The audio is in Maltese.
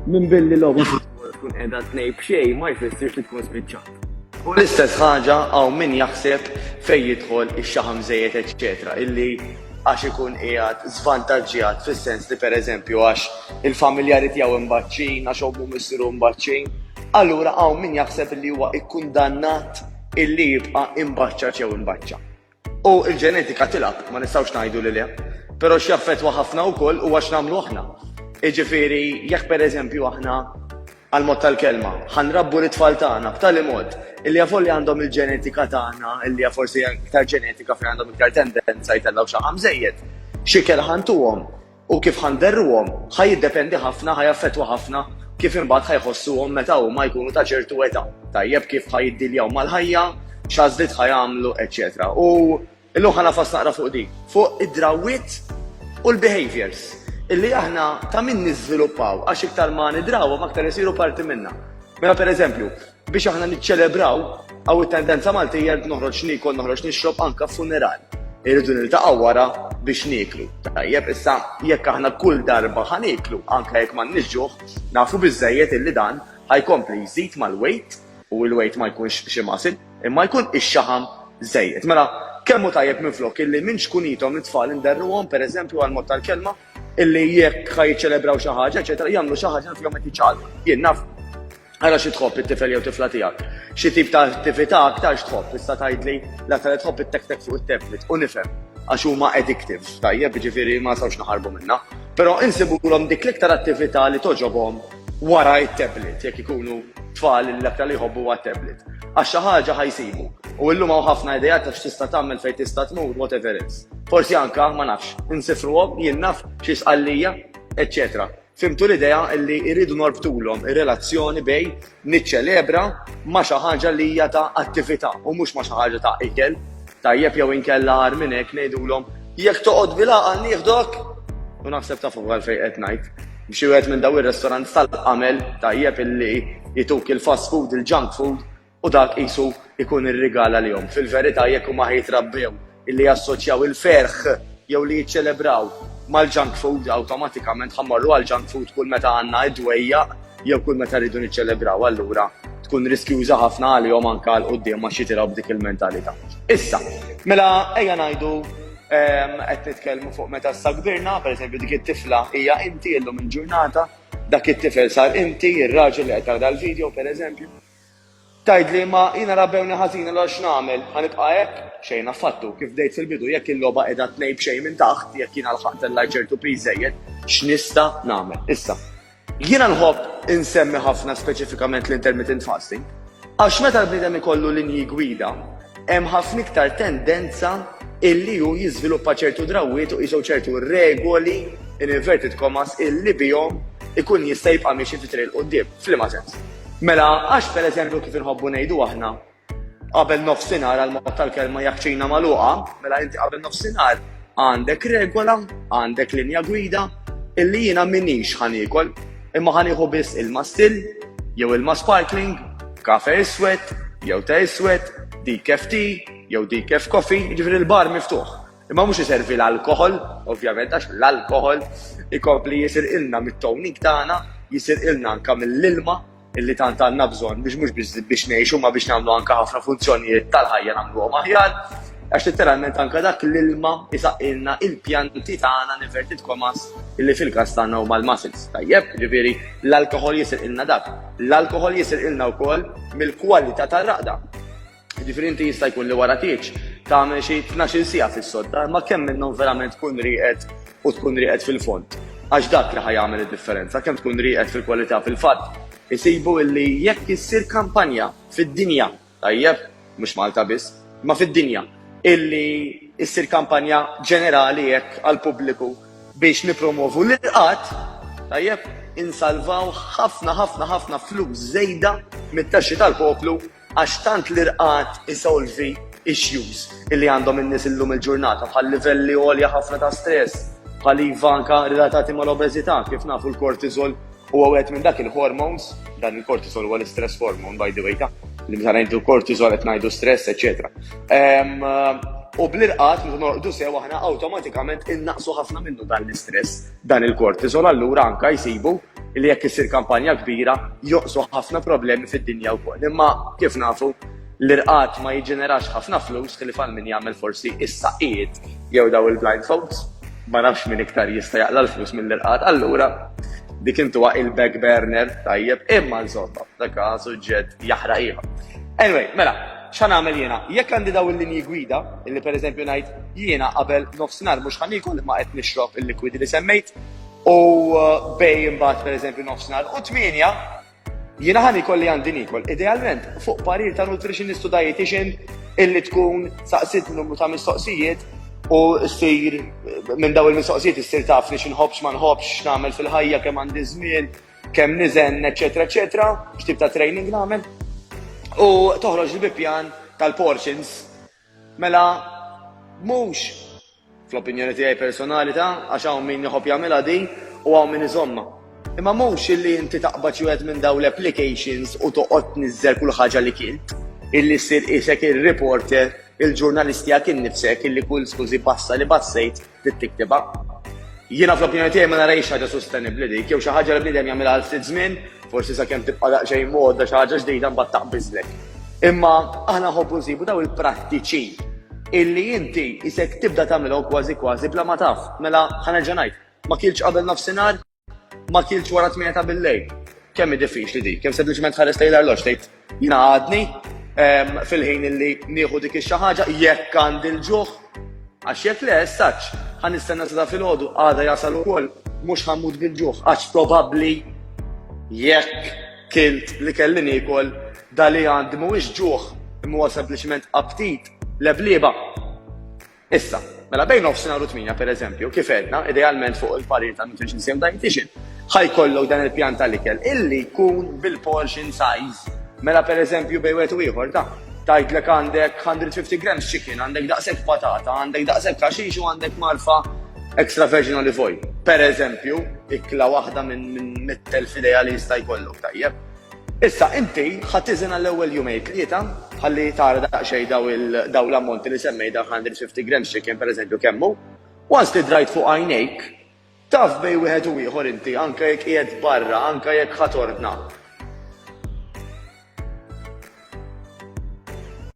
Minn billi l-logħba tkun qiegħda tnejb xejn ma jfissirx li tkun spiċċat. U l-istess ħaġa hawn min jaħseb fejn jidħol ix-xaħam żejjed eċetera, illi għax ikun qiegħed żvantaġġjat fis-sens li pereżempju għax il-familjari tiegħu imbaċċin, għax ommu missieru imbaċċin, allura hawn min jaħseb li huwa ikkundannat illi jibqa' imbaċċat jew imbaċċa. U l-ġenetika tilab, ma nistgħux ngħidu li le, però x'jaffettwa ħafna wkoll huwa x'nagħmlu aħna. Jiġifieri jekk pereżempju aħna għal-mod tal-kelma ħanrabbu l-itfal tagħna b'tali mod illi jafolli għandhom il-ġenetika tagħna, illi forsi iktar ġenetika fejn għandhom iktar tendenza jtellgħu xaħam żejjed, x'ikel ħantuhom u kif ħanderruhom ħajjiddependi ħafna, ħajaffettwa ħafna kif imbagħad ħajħossuhom meta huma jkunu ta' ċertu età. Tajjeb kif ħajiddiljaw mal-ħajja, x'għażliet ħajamlu, eċetera. U illum ħanafas naqra fuq dik, fuq id-drawwiet u l-behaviors illi aħna ta' min niżviluppaw għax iktar ma nidrawhom aktar isiru parti minnha. Mela pereżempju, biex aħna niċċelebraw għaw it-tendenza Maltija noħroġ nikol, noħroġ nixrob anke f'funeral. Irridu niltaqgħu wara biex niklu. Tajjeb issa jekk aħna kull darba ħaniklu anke jekk m'għandniex ġuħ, nafu biżżejjed illi dan ħajkompli jżid mal-weight u l-weight ma jkunx xi masil, imma jkun ix-xaħam żejjed. Mela kemm hu tajjeb minflok illi minn xkunithom it-tfal inderruhom pereżempju għal mod tal-kelma illi jekk ħajċelebraw xi ħaġa, eċetera, jagħmlu xi ħaġa fihom qed jiċċalmu. Jien naf ara xi tħobb it-tifel jew tifla tiegħek. Xi tip ta' attività aktar x'tħobb, issa tgħidli l-aktar tħobb it-tek fuq it-tablet u nifhem għax huma addictive, tajjeb, jiġifieri ma sawx naħarbu minnha. Però insibulhom dik l-iktar attività li toġobhom wara t-tablet jekk ikunu tfal l-aktar li jħobbu għat-tablet. Għax xi ħaġa ħajsibu. U llum hawn ħafna idejat ta' x'tista' tagħmel fejn tista' tmur, whatever else. Forsi anke ma nafx, insifruhom jien naf xi sqallija, eċċetera. Fimtu l-idea li jridu norbtulhom ir-relazzjoni bejn niċċelebra ma' xi ħaġa li hija ta' attività u mhux ma' xi ħaġa ta' ikel. Tajjeb jew inkella għar minn hekk ngħidulhom jekk toqgħod bil-għaqal nieħdok. U naħseb ta' fuq għalfejn qed ngħid. B'xi wieħed minn dawn ir-restorant tal-qamel tajjeb illi jituk il-fast food, il-junk food u dak qisu ikun ir-rigal għalihom. Fil-verità jekk huma ħejtrabbew illi jassoċjaw il-ferħ jew li jiċċelebraw mal-junk food awtomatikament ħammorru għal junk food kull meta għandna id-dwejja jew kull meta rridu niċċelebraw allura tkun riskjuża ħafna għalihom anke għal quddiem ma xi tiraw b'dik il-mentalità. Issa, mela ejja ngħidu qed nitkellmu fuq meta issa kbirna, pereżempju dik it-tifla hija inti llum il-ġurnata, dak it-tifel sar inti, ir-raġel li qed tara l-video pereżempju. Tgħidli ma jiena rabbewni ħażin għal x'nagħmel, ħanibqa' hekk xejn affattu kif bdejt fil-bidu jekk il-logħba qiegħda tnejb xejn minn taħt jekk jiena l-ħaqt ċertu piżejjed x'nista' nagħmel. Issa, jiena nħobb insemmi ħafna speċifikament l-intermittent fasting għax meta l-bniedem ikollu linji gwida hemm ħafna iktar tendenza illi hu jiżviluppa ċertu drawwiet u jisgħu ċertu regoli in inverted commas illi bihom ikun jista' jibqa' miexi fit-triq quddiem f'liema sens. Mela għax pereżempju kif inħobbu ngħidu aħna qabel nofsinhar għal mod tal-kelma jekk ċina magħluqa, mela inti qabel nofsinhar għandek regola, għandek linja gwida illi jiena minix ħanikol imma ħanieħu biss ilma still jew ilma sparkling, kafe iswed, jew ta' iswed, decaf tea, jew decaf coffee, jiġifieri l-bar miftuħ. Imma mhux iservi l-alkoħol, ovvjament għax l-alkoħol ikompli jisir ilna mit-townik tagħna, jisir ilna anke mill-ilma illi tant għandna bżonn biex biex ngħixu ma biex nagħmlu anke ħafna funzjonijiet tal-ħajja nagħmluhom aħjar, għax literalment anke dak l-ilma isaqilna il-pjanti tagħna inverted commas illi fil-każ tagħna huma l-muscles. Tajjeb, jiġifieri l-alkoħol jisir ilna dak. L-alkoħol jisir ilna wkoll mill-kwalità tar-raqda. Jiġifieri inti jista' jkun li wara tieġ tagħmel xi 12 siegħa fis-sodda, ma kemm minnhom verament tkun rieqed u tkun rieqed fil-fond. Għax dak li ħajjagħmel id-differenza, kemm tkun rieqed fil-kwalità fil-fatt. Isibu illi jekk issir kampanja fid-dinja, tajjeb, mhux Malta biss, ma fid-dinja, illi issir kampanja ġenerali jekk għall-pubbliku biex nipromovu l-irqat, tajjeb, insalvaw ħafna flus żejda mit-taxxi tal-poplu għax tant l-irqat isolvi issues illi għandhom in-nies illum il-ġurnata bħal livelli għolja ħafna ta' stress, bħal iva anke relatati mal-obeżità kif nafu l-kortisol u għet minn dak il-hormones, dan il-kortisol huwa l-stress hormone by the way ta' li meta ngħidu kortisol qed ngħidu stress, eċetera. U bl-irqat noqogħdu sew aħna awtomatikament innaqsu ħafna minnu dan l-istress, dan il-kortisol allura anke jsibu li jekk issir kampanja kbira joqsu ħafna problemi fid-dinja wkoll. Imma kif nafu l-irqad ma jiġġenerax ħafna flus ħilifan min jagħmel forsi is-saqiet jew daw il-blindfolds. Ma nafx min iktar jista' jaqla l-flus mill-irqad, allura dik intuha il-back burner tajjeb imma l-żodda. Dak suġġett jaħraq ieħor. Anyway, mela, x'ħan nagħmel jiena? Jekk għandi daw il-linji gwida, illi pereżempju ngħid jiena qabel nofsinhar mhux ħan ikul imma qed nixrob il-likwidi li semmejt, u bej imbagħad pereżempju nofsinhar u 8 jiena ħan ikolli għandi nikol. Idealment fuq parir ta' nutritionist u dietitian illi tkun saqsit numru ta' mistoqsijiet u ssir minn daw il-mistoqsijiet issir tafni x'inħobbx ma nħobbx nagħmel fil-ħajja kemm għandi żmien, kemm niżen, eċetera, eċetera, x'tip ta' training nagħmel. U toħroġ il-bipjan tal-portions, mela mhux fl-opinjoni tiegħi personali għax hawn min jħobb jagħmilha din u hawn min iżomma. Imma mhux illi inti taqbad xi wieħed minn dawn l-applications u toqgħod tniżżel kull ħaġa li kilt, illi ssir isek ir-reporter, il-ġurnalisti jak innifsek illi kull skużi bassa li bassejt tiktibha. Jiena fl-opinjoni tiegħi ma narejx ħaġa sostenibbli dik, jew xi ħaġa li bniedem jagħmilha għal ftit żmien, forsi sakemm tibqa' daqsxejn moda xi ħaġa ġdida mbagħad taqbiżlek. Imma aħna ħobbu nsibu daw il-prattiċi illi inti isek tibda tagħmilhom kważi kważi bla ma taf. Mela ħanerġa' ngħid, ma kilx qabel nofsinhar, ma kilx wara 8 ta' bil-lejl. Kemm diffiċli dik, kemm sempliċement ħares lejl l-orloġġ tgħid jiena għadni fil-ħin illi nieħu dik xi ħaġa jekk għandi l-ġuħ. Għax jekk le saċ ħan nistenna sa fil-ħodu għada jasal ukoll mhux ħammut bil-ġuħ għax probabbli jekk kilt li kelli niekol dali għandi mhuwiex ġuħ imma huwa sempliċement aptit l-eblieba. Issa, mela bejn nofsinhar u 8 pereżempju, kif għedna, idealment fuq il-parir ta' nutrition dietitian, ħajkollok dan il-pjan tal-ikel illi jkun bil-portion size. Mela pereżempju bejn wieħed u ieħor tgħidlek għandek 150 grams chicken, għandek daqshekk patata, għandek daqshekk kaxix u għandek marfa extra virgin olive oil. Pereżempju, ikla waħda minn 100,000 idea li jista' jkollok tajjeb. Issa inti ħadd tiżen għall-ewwel jumejn tlieta ħalli tara daqsxejn daw l-ammonti li semmej da 150 grams chicken pereżempju kemm hu. Once li drajt fuq għajnejk, taf bej wieħed u ieħor inti anke jekk qiegħed barra, anke jekk ħatordna.